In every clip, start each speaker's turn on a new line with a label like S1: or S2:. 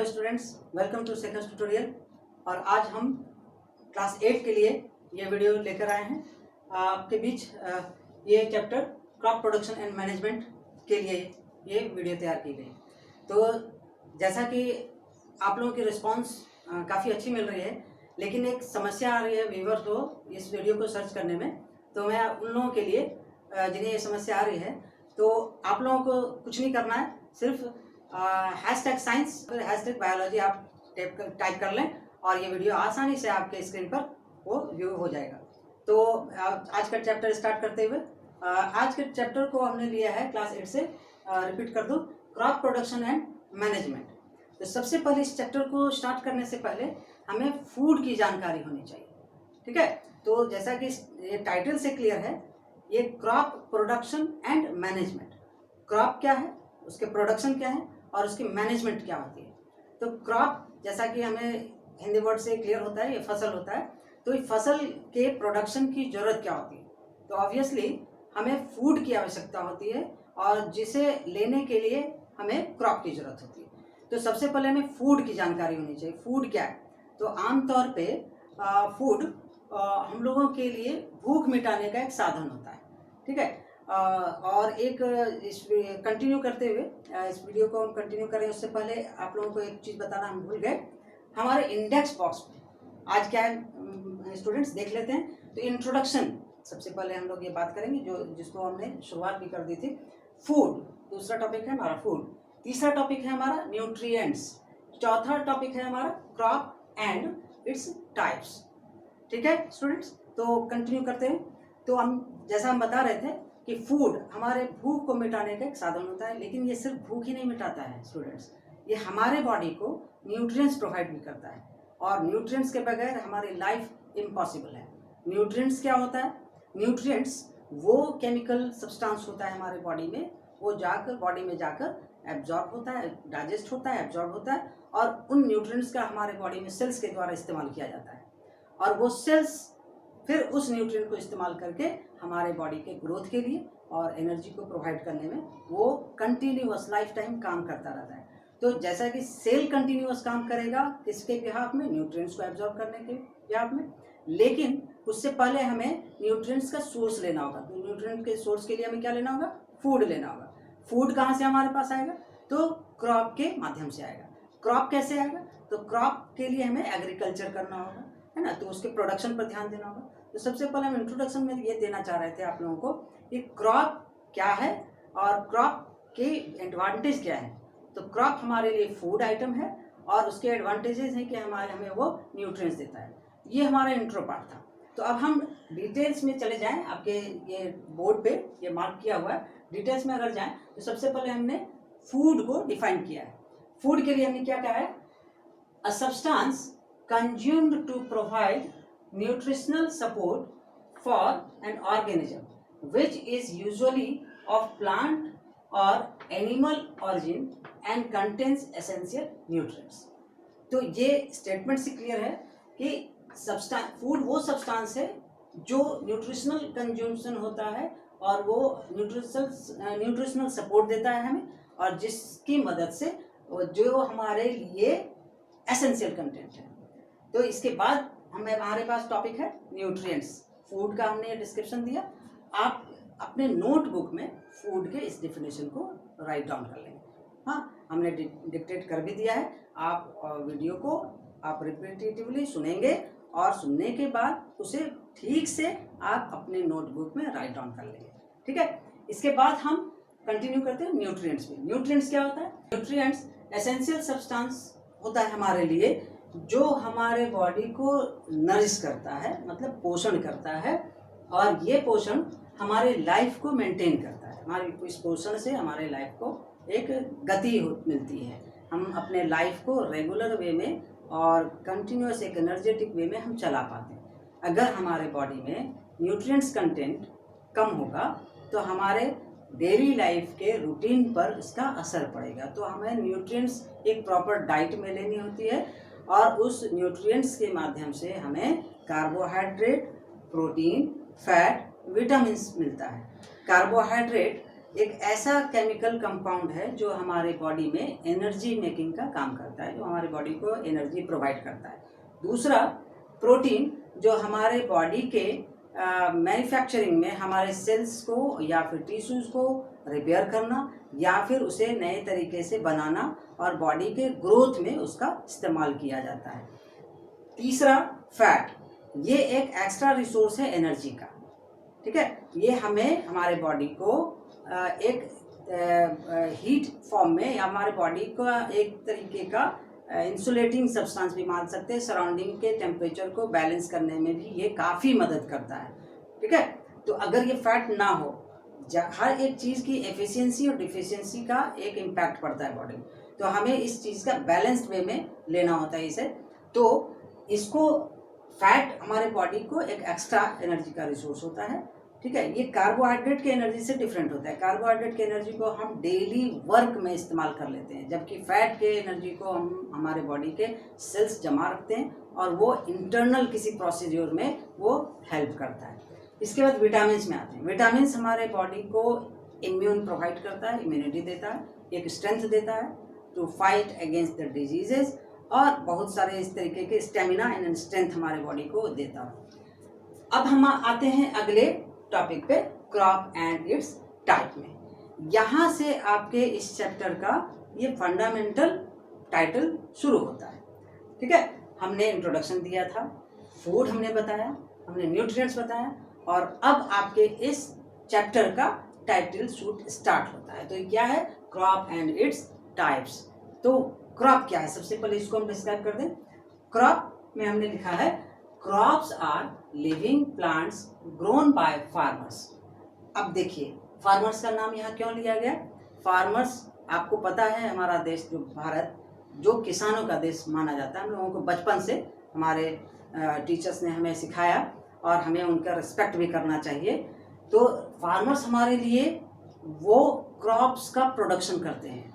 S1: Hello students, welcome to second tutorial. और आज हम क्लास 8 के लिए ये वीडियो लेकर आए हैं आपके बीच। ये chapter crop production and management के लिए ये वीडियो तैयार की गई। तो जैसा कि आप लोगों की रिस्पांस काफ़ी अच्छी मिल रही है, लेकिन एक समस्या आ रही है व्यूअर को इस वीडियो को सर्च करने में। तो मैं उन लोगों के लिए जिन्हें ये समस्या आ रही है, तो आप लोगों को कुछ नहीं करना है, सिर्फ हैशटैग साइंस फिर हैशटैग बायोलॉजी आप टाइप कर लें और ये वीडियो आसानी से आपके स्क्रीन पर वो व्यू हो जाएगा। तो आज का चैप्टर स्टार्ट करते हुए आज के चैप्टर को हमने लिया है क्लास 8 से, रिपीट कर दूं, क्रॉप प्रोडक्शन एंड मैनेजमेंट। तो सबसे पहले इस चैप्टर को स्टार्ट करने से पहले हमें फूड की जानकारी होनी चाहिए, ठीक है। तो जैसा कि ये टाइटल से क्लियर है, ये crop production and management. Crop क्या है, उसके प्रोडक्शन क्या है और उसकी मैनेजमेंट क्या होती है। तो क्रॉप जैसा कि हमें हिंदी वर्ड से क्लियर होता है, ये फसल होता है। तो ये फसल के प्रोडक्शन की ज़रूरत क्या होती है, तो ऑब्वियसली हमें फूड की आवश्यकता होती है और जिसे लेने के लिए हमें क्रॉप की ज़रूरत होती है। तो सबसे पहले हमें फूड की जानकारी होनी चाहिए। फूड क्या है, तो आमतौर पे फूड हम लोगों के लिए भूख मिटाने का एक साधन होता है, ठीक है। और एक इस कंटिन्यू करते हुए इस वीडियो को हम कंटिन्यू करें उससे पहले आप लोगों को एक चीज़ बताना हम भूल गए। हमारे इंडेक्स बॉक्स में आज क्या है स्टूडेंट्स, देख लेते हैं। तो इंट्रोडक्शन सबसे पहले हम लोग ये बात करेंगे जो जिसको हमने शुरुआत भी कर दी थी। फूड दूसरा टॉपिक है हमारा, फूड तीसरा टॉपिक है हमारा न्यूट्रिएंट्स, चौथा टॉपिक है हमारा क्रॉप एंड इट्स टाइप्स, ठीक है स्टूडेंट्स। तो कंटिन्यू करते हैं। तो हम जैसा हम बता रहे थे कि फूड हमारे भूख को मिटाने का एक साधन होता है, लेकिन ये सिर्फ भूख ही नहीं मिटाता है स्टूडेंट्स, ये हमारे बॉडी को न्यूट्रिएंट्स प्रोवाइड भी करता है। और न्यूट्रिएंट्स के बगैर हमारी लाइफ इम्पॉसिबल है। न्यूट्रिएंट्स क्या होता है, न्यूट्रिएंट्स वो केमिकल सब्सटेंस होता है हमारे बॉडी में, वो जाकर बॉडी में जाकर एब्जॉर्ब होता है, डाइजेस्ट होता है, एब्जॉर्ब होता है और उन न्यूट्रिएंट्स का हमारे बॉडी में सेल्स के द्वारा इस्तेमाल किया जाता है। और वो सेल्स फिर उस न्यूट्रिएंट को इस्तेमाल करके हमारे बॉडी के ग्रोथ के लिए और एनर्जी को प्रोवाइड करने में वो कंटिन्यूअस लाइफ टाइम काम करता रहता है। तो जैसा कि सेल कंटिन्यूअस काम करेगा किसके बिहाफ में, न्यूट्रिएंट्स को एब्जॉर्ब करने के बिहाफ में, लेकिन उससे पहले हमें न्यूट्रिएंट्स का सोर्स लेना होगा। तो न्यूट्रिएंट के सोर्स के लिए हमें क्या लेना होगा, फूड लेना होगा। फूड कहाँ से हमारे पास आएगा, तो क्रॉप के माध्यम से आएगा। क्रॉप कैसे आएगा, तो क्रॉप के लिए हमें एग्रीकल्चर करना होगा, है ना, तो उसके प्रोडक्शन पर ध्यान देना होगा। तो सबसे पहले हम इंट्रोडक्शन में ये देना चाह रहे थे आप लोगों को कि क्रॉप क्या है और क्रॉप के एडवांटेज क्या है। तो क्रॉप हमारे लिए फूड आइटम है और उसके एडवांटेजेस हैं कि हमें वो न्यूट्रिएंट्स देता है। ये हमारा इंट्रो पार्ट था। तो अब हम डिटेल्स में चले जाएं। आपके ये बोर्ड पे ये मार्क किया हुआ है, डिटेल्स में अगर जाएं तो सबसे पहले हमने फूड को डिफाइन किया है। फूड के लिए हमने क्या कहा है, a substance consumed to provide nutritional support for an organism which is usually of plant or animal origin and contains essential nutrients। तो ये स्टेटमेंट से क्लियर है कि फूड वो सब्सटेंस है जो न्यूट्रिशनल कंज्यूमशन होता है और वो न्यूट्रिशनल सपोर्ट देता है हमें, और जिसकी मदद से जो हमारे लिए एसेंशियल कंटेंट है। तो इसके बाद हमारे पास टॉपिक है न्यूट्रिएंट्स। फूड का हमने डिस्क्रिप्शन दिया, आप अपने नोटबुक में फूड के इस डेफिनेशन को राइट डाउन कर लेंगे। हाँ, हमने डिक्टेट कर भी दिया है। आप वीडियो को आप रिपीटेटिवली सुनेंगे और सुनने के बाद उसे ठीक से आप अपने नोटबुक में राइट डाउन कर लेंगे, ठीक है। इसके बाद हम कंटिन्यू करते हैं न्यूट्रिएंट्स में। न्यूट्रिएंट्स क्या होता है, न्यूट्रिएंट्स एसेंशियल सब्सटेंस होता है हमारे लिए जो हमारे बॉडी को नरिश करता है, मतलब पोषण करता है, और ये पोषण हमारे लाइफ को मेंटेन करता है। हमारे इस पोषण से हमारे लाइफ को एक गति मिलती है, हम अपने लाइफ को रेगुलर वे में और कंटिन्यूअस एक एनर्जेटिक वे में हम चला पाते हैं। अगर हमारे बॉडी में न्यूट्रिएंट्स कंटेंट कम होगा तो हमारे डेली लाइफ के रूटीन पर इसका असर पड़ेगा। तो हमें न्यूट्रिएंट्स एक प्रॉपर डाइट में लेनी होती है और उस न्यूट्रिएंट्स के माध्यम से हमें कार्बोहाइड्रेट, प्रोटीन, फैट, विटामिन्स मिलता है। कार्बोहाइड्रेट एक ऐसा केमिकल कंपाउंड है जो हमारे बॉडी में एनर्जी मेकिंग का काम करता है, जो हमारे बॉडी को एनर्जी प्रोवाइड करता है। दूसरा, प्रोटीन, जो हमारे बॉडी के मैन्युफैक्चरिंग में हमारे सेल्स को या फिर टिश्यूज़ को रिपेयर करना या फिर उसे नए तरीके से बनाना और बॉडी के ग्रोथ में उसका इस्तेमाल किया जाता है। तीसरा, फैट, ये एक एक्स्ट्रा रिसोर्स है एनर्जी का, ठीक है। ये हमें हमारे बॉडी को एक हीट फॉर्म में या हमारे बॉडी का एक तरीके का इंसुलेटिंग सब्सटेंस भी मान सकते हैं, सराउंडिंग के टेम्परेचर को बैलेंस करने में भी ये काफ़ी मदद करता है, ठीक है। तो अगर ये फैट ना हो, हर एक चीज़ की एफिशिएंसी और डिफिशियंसी का एक इम्पैक्ट पड़ता है बॉडी में, तो हमें इस चीज़ का बैलेंस्ड वे में लेना होता है इसे। तो इसको फैट हमारे बॉडी को एक एक्स्ट्रा एनर्जी का रिसोर्स होता है, ठीक है। ये कार्बोहाइड्रेट के एनर्जी से डिफरेंट होता है। कार्बोहाइड्रेट के एनर्जी को हम डेली वर्क में इस्तेमाल कर लेते हैं, जबकि फैट के एनर्जी को हम हमारे बॉडी के सेल्स जमा रखते हैं और वो इंटरनल किसी प्रोसीड्यूर में वो हेल्प करता है। इसके बाद विटामिन्स में आते हैं। विटामिन्स हमारे बॉडी को इम्यून प्रोवाइड करता है, इम्यूनिटी देता है, एक स्ट्रेंथ देता है to fight against the diseases, और बहुत सारे इस तरीके के स्टेमिना एंड स्ट्रेंथ हमारे बॉडी को देता है। अब हम आते हैं अगले टॉपिक पे, क्रॉप एंड इट्स टाइप में। यहाँ से आपके इस चैप्टर का ये फंडामेंटल टाइटल शुरू होता है, ठीक है। हमने इंट्रोडक्शन दिया था, फूड हमने बताया, हमने न्यूट्रिएंट्स बताया, और अब आपके इस चैप्टर का टाइटल शूट स्टार्ट होता है। तो ये क्या है? Crop and its types. तो क्रॉप क्या है, सबसे पहले इसको हम डिस्क्राइब कर दें। क्रॉप में हमने लिखा है crops are living plants grown by farmers. अब देखिए, फार्मर्स का नाम यहाँ क्यों लिया गया? फार्मर्स, आपको पता है हमारा देश जो भारत, जो किसानों का देश माना जाता है, हम लोगों को बचपन से हमारे टीचर्स ने हमें सिखाया और हमें उनका रिस्पेक्ट भी करना चाहिए। तो फार्मर्स हमारे लिए वो क्रॉप्स का प्रोडक्शन करते हैं।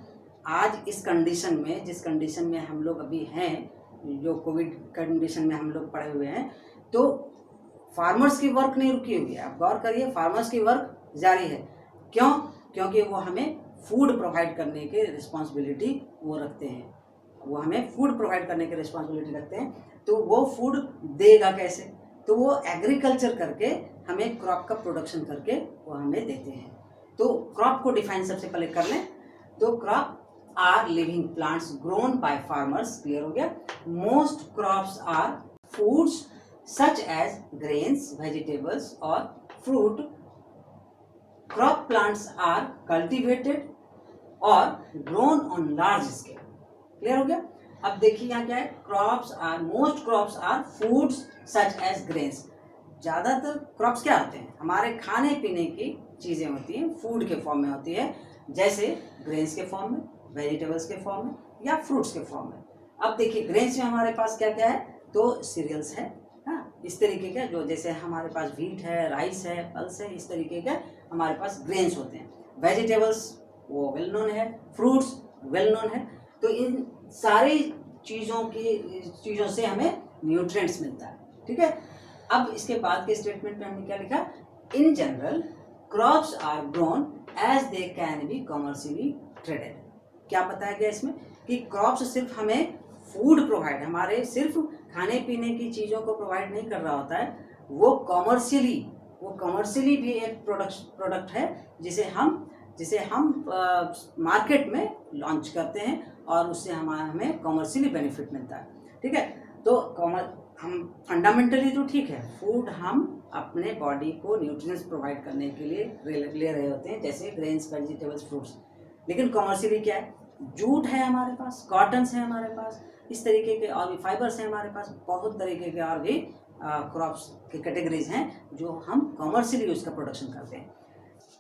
S1: आज इस कंडीशन में, जिस कंडीशन में हम लोग अभी हैं, जो कोविड कंडीशन में हम लोग पड़े हुए हैं, तो फार्मर्स की वर्क नहीं रुकी हुई है। आप गौर करिए, फार्मर्स की वर्क जारी है। क्यों? क्योंकि वो हमें फूड प्रोवाइड करने के रिस्पॉन्सिबिलिटी वो रखते हैं, वो हमें फूड प्रोवाइड करने की रिस्पॉन्सिबिलिटी रखते हैं। तो वो फूड देगा कैसे? तो वो एग्रीकल्चर करके हमें क्रॉप का प्रोडक्शन करके वो हमें देते हैं। तो क्रॉप को डिफाइन सबसे पहले कर लें। तो crop are living plants grown by farmers, clear हो गया। Most crops are foods such as grains, vegetables और fruit. Crop plants are cultivated और grown on large scale, clear हो गया। अब देखिए यहाँ क्या है, crops are, most crops are foods such as grains. ज़्यादातर क्रॉप्स क्या होते हैं? हमारे खाने पीने की चीज़ें होती हैं, फूड के फॉर्म में होती है, जैसे ग्रेन्स के फॉर्म में, वेजिटेबल्स के फॉर्म में या फ्रूट्स के फॉर्म में। अब देखिए ग्रेन्स में हमारे पास क्या क्या है, तो सीरियल्स है, हाँ, इस तरीके के, जो जैसे हमारे पास व्हीट है, राइस है, पल्स है, इस तरीके के हमारे पास ग्रेन्स होते हैं। वेजिटेबल्स वो वेल नोन है, फ्रूट्स वेल नोन है। तो इन सारी चीज़ों से हमें न्यूट्रिएंट्स मिलता है, ठीक है। अब इसके बाद के स्टेटमेंट में हमने क्या लिखा? In general crops are grown as they can be commercially traded. क्या बताया गया इसमें? कि क्रॉप्स सिर्फ हमें फूड प्रोवाइड, हमारे सिर्फ खाने पीने की चीज़ों को प्रोवाइड नहीं कर रहा होता है, वो कमर्शियली भी एक प्रोडक्ट है जिसे हम मार्केट में लॉन्च करते हैं और उससे हमें कमर्शियली बेनिफिट मिलता है, ठीक है। तो हम फंडामेंटली तो ठीक है, फूड हम अपने बॉडी को न्यूट्रिएंट्स प्रोवाइड करने के लिए ले रहे होते हैं, जैसे ग्रेन्स, वेजिटेबल्स, फ्रूट्स। लेकिन कमर्शियली क्या है? जूट है हमारे पास, कॉटन्स है हमारे पास, इस तरीके के और भी फाइबर्स हैं हमारे पास, बहुत तरीके के और भी क्रॉप्स की कैटेगरीज हैं जो हम कमर्शियली उसका प्रोडक्शन करते हैं।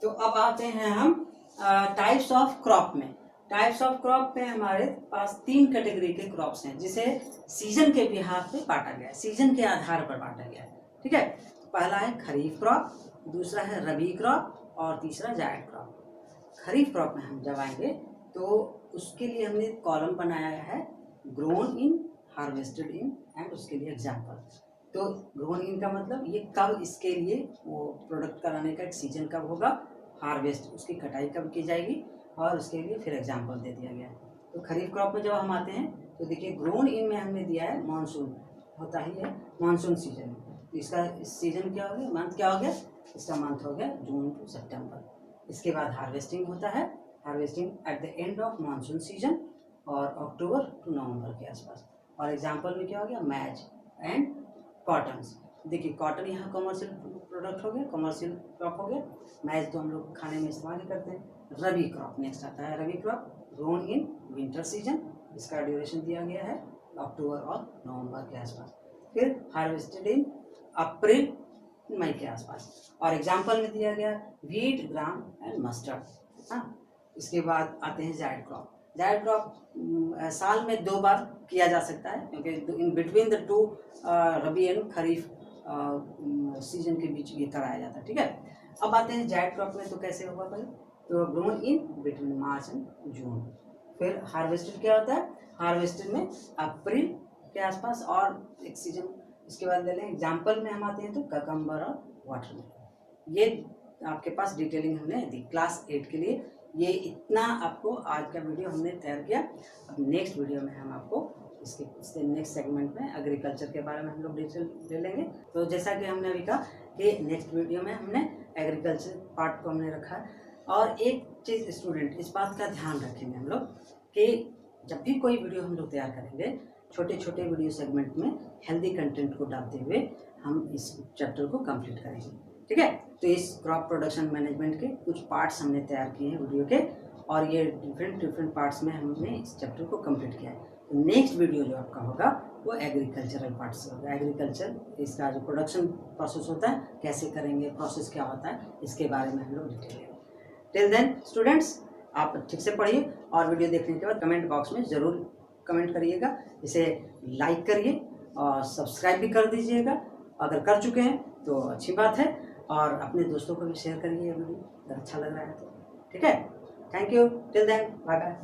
S1: तो अब आते हैं हम टाइप्स ऑफ क्रॉप में। टाइप्स ऑफ क्रॉप में हमारे पास 3 कैटेगरी के क्रॉप्स हैं, जिसे सीजन के बिहाफ पे बांटा गया है, सीजन के आधार पर बांटा गया है, ठीक है। पहला है खरीफ क्रॉप, दूसरा है रबी क्रॉप और तीसरा जायद क्रॉप। खरीफ क्रॉप में हम जब आएंगे तो उसके लिए हमने कॉलम बनाया है grown in, harvested in and उसके लिए एग्जाम्पल। तो ग्रोन इन का मतलब ये कब इसके लिए वो प्रोडक्ट कराने का एक सीजन कब होगा, हार्वेस्ट, उसकी कटाई कब की जाएगी, और उसके लिए फिर एग्जाम्पल दे दिया गया है। तो खरीफ क्रॉप में जब हम आते हैं तो देखिए ग्रोन इन में हमने दिया है मानसून, होता ही है मानसून सीजन। तो इसका सीजन क्या हो गया, मंथ क्या हो गया, इसका मंथ हो गया जून टू सितंबर। इसके बाद हार्वेस्टिंग होता है, harvesting at the end of monsoon season और अक्टूबर टू नवंबर के आसपास। और एग्जाम्पल में क्या हो गया, मैच एंड कॉटन। देखिए कॉटन यहाँ कमर्शियल प्रोडक्ट हो गया, कमर्शियल क्रॉप हो गया। मैच तो हम लोग खाने में इस्तेमाल ही करते हैं। रबी क्रॉप नेक्स्ट आता है, rabi crop grown in winter season, इसका ड्यूरेशन दिया गया है अक्टूबर और नवंबर के आसपास। फिर हार्वेस्टेड इन अप्रैल मई के आसपास। और एग्जाम्पल में दिया गया व्हीट, ग्राम एंड मस्टर्ड। हाँ, इसके बाद आते हैं जायड क्रॉप। जायड क्रॉप साल में 2 बार किया जा सकता है, क्योंकि in between the two rabi and kharif season के बीच ये कराया जाता है। ठीक है, अब आते हैं जायड क्रॉप में, तो कैसे होगा पहले, तो grown in between March and June. फिर हार्वेस्टेड क्या होता है, हार्वेस्टेड में अप्रैल के आसपास और एक सीजन। इसके बाद ले लें एग्जाम्पल में हम आते हैं तो ककम्बर और वाटरमेलन। ये आपके पास डिटेलिंग हमने दी क्लास 8 के लिए। ये इतना आपको आज का वीडियो हमने तैयार किया। अब नेक्स्ट वीडियो में हम आपको इसके नेक्स्ट सेगमेंट में एग्रीकल्चर के बारे में हम लोग डिटेल ले लेंगे। तो जैसा कि हमने अभी कहा कि नेक्स्ट वीडियो में हमने एग्रीकल्चर पार्ट को हमने रखा है। और एक चीज़ स्टूडेंट इस बात का ध्यान रखेंगे हम लोग कि जब भी कोई वीडियो हम लोग तैयार करेंगे, छोटे छोटे वीडियो सेगमेंट में हेल्दी कंटेंट को डालते हुए हम इस चैप्टर को कंप्लीट करेंगे। ठीक है, तो इस क्रॉप प्रोडक्शन मैनेजमेंट के कुछ पार्ट्स हमने तैयार किए हैं वीडियो के, और ये डिफरेंट पार्ट्स में हमने इस चैप्टर को कंप्लीट किया है। तो नेक्स्ट वीडियो जो आपका होगा वो एग्रीकल्चरल पार्ट से होगा। एग्रीकल्चर, इसका जो प्रोडक्शन प्रोसेस होता है, कैसे करेंगे, प्रोसेस क्या होता है, इसके बारे में हम लोग डिटेल लेंगे। टिल देन स्टूडेंट्स, आप ठीक से पढ़िए और वीडियो देखने के बाद कमेंट बॉक्स में ज़रूर कमेंट करिएगा, इसे लाइक करिए और सब्सक्राइब भी कर दीजिएगा। अगर कर चुके हैं तो अच्छी बात है, और अपने दोस्तों को भी शेयर करिए वीडियो अगर अच्छा लग रहा है तो। ठीक है, thank you, till then, bye bye.